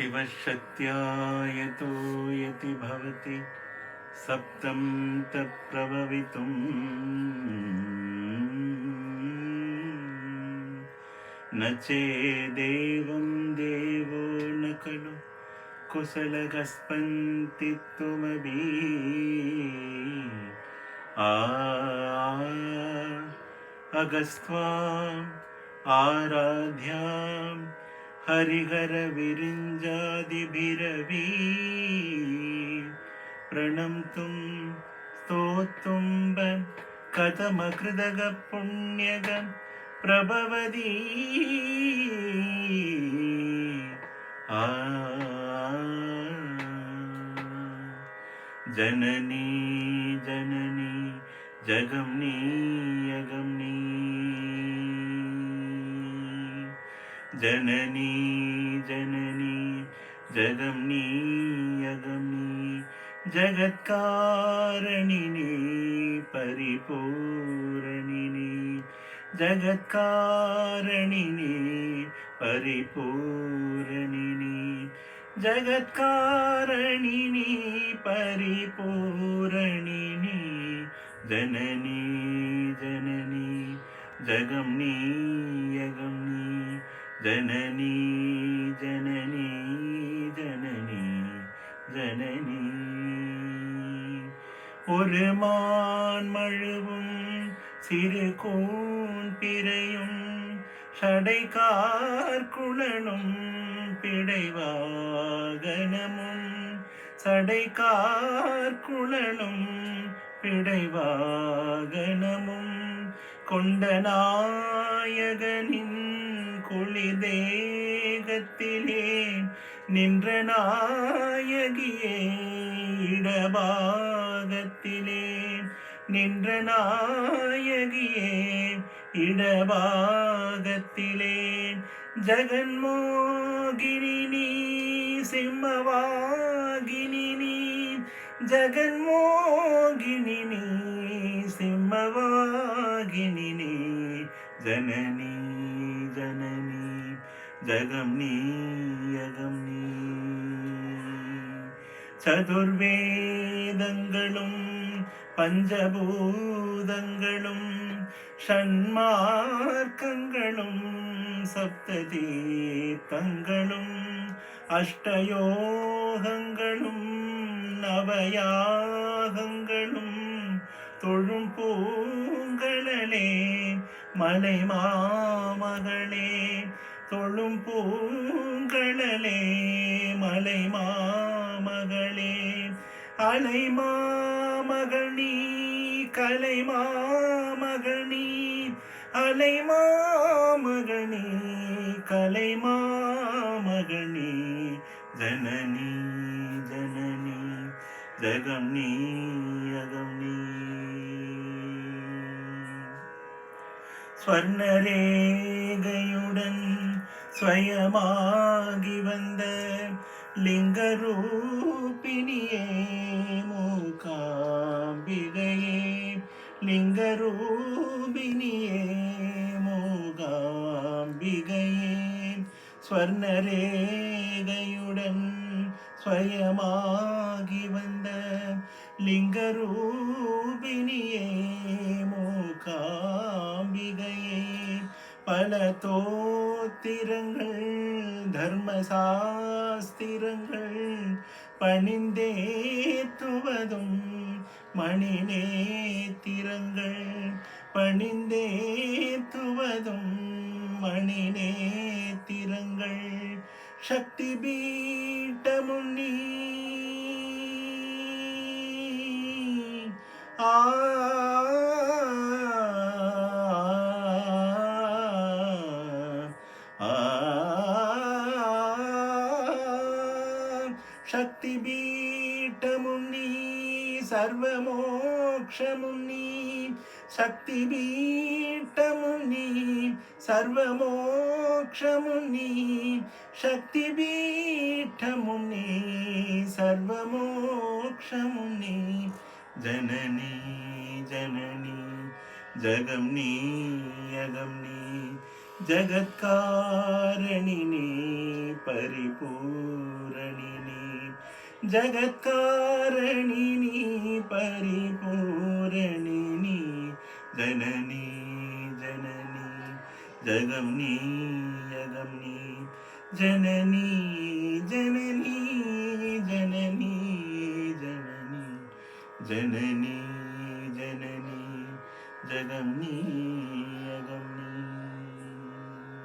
शिवशक्त्या यतो यति भवति सप्तं तत्प्रभवितुम् न चेदेवं देवो न खलु कुशलगस्पन्ति त्वमपि अगस्त्वाम् आराध्यां हरिहरविरिञ्जादिभिरवि प्रणम्तुं स्तोतुं कथमकृदग पुण्यग प्रभवति जननी जननी जगम्नी अगम्नी जननी जननी जगम्नी अगम्नी जगत्कारणिनी परिपूरणिनी जगत्कारणिनी परिपूरणिनी जगत्कारणिनी परिपूरणिनी जननी जननी जगम्नी अगम्नी जननी जननी जननी जननी ஒரு மான் மழுவும் சிறு கூன் பிறையும் சடைகார்குழலும் பிடைவாகனமும் சடைகார்குழலும் பிடைவாகனமும் கொண்ட நாயகனின் குளிதேகத்திலே நின்ற நாயகியே இடபாகத்திலே நின்ற நாயகியே இடபாகத்திலே ஜகன்மோகினி நீ சிம்மவாகினி நீ ஜகன்மோகினி நீ சிம்மவாகினி நீ ஜனனி ஜனனி ஜகம்னி அகம்னி சதுர்வேதங்களும் பஞ்சபூதங்களும் ஷண்மார்க்கங்களும் சப்ததீர்த்தங்களும் அஷ்டயோகங்களும் நவயாகங்களும் தொழும் பூங்கழலே மலை மாமகளே தொழும் பூங்கழலே மலை மாமகளே அலை மாமகனி கலை மாமகனி அலை மாமகனி கலை மாமகனி ஜனனி ஜனனி ஜகம்னி அகம்னி ஸ்வர்ணரேகையுடன் ஸ்வயமாகி வந்த லிங்கரூபிணியே மூகாம்பிகையே லிங்கரூபிணியே மூகாம்பிகையே ஸ்வர்ணரேகையுடன் ஸ்வயமாகி வந்த லிங்கரூபிணியே மூகாம்பிகையே பல தோத்திரங்கள் தர்மசாஸ்திரங்கள் பணிந்தேத்துவதும் மணிநேத்திரங்கள் பணிந்தேத்துவதும் மணிநேத்திரங்கள் சக்தி பீட்டமுன்னி சக்தி பீட்டமுன்னி சர்வமோக்ஷமுன்னி சக்தி பீட்டமுன்னி சர்வமோக்ஷமுன்னி சக்தி பீட்டமுன்னி சர்வமோக்ஷமுன்னி ஜனனி ஜனனி ஜகம்னி அகம்னி ஜகத்காரணினி பரிபூரணி జగత్కారణి నీ పరిపూరణి నీ జననీ జననీ జగం నీ యగం నీ జననీ జననీ జననీ జననీ జననీ జననీ జగం నీ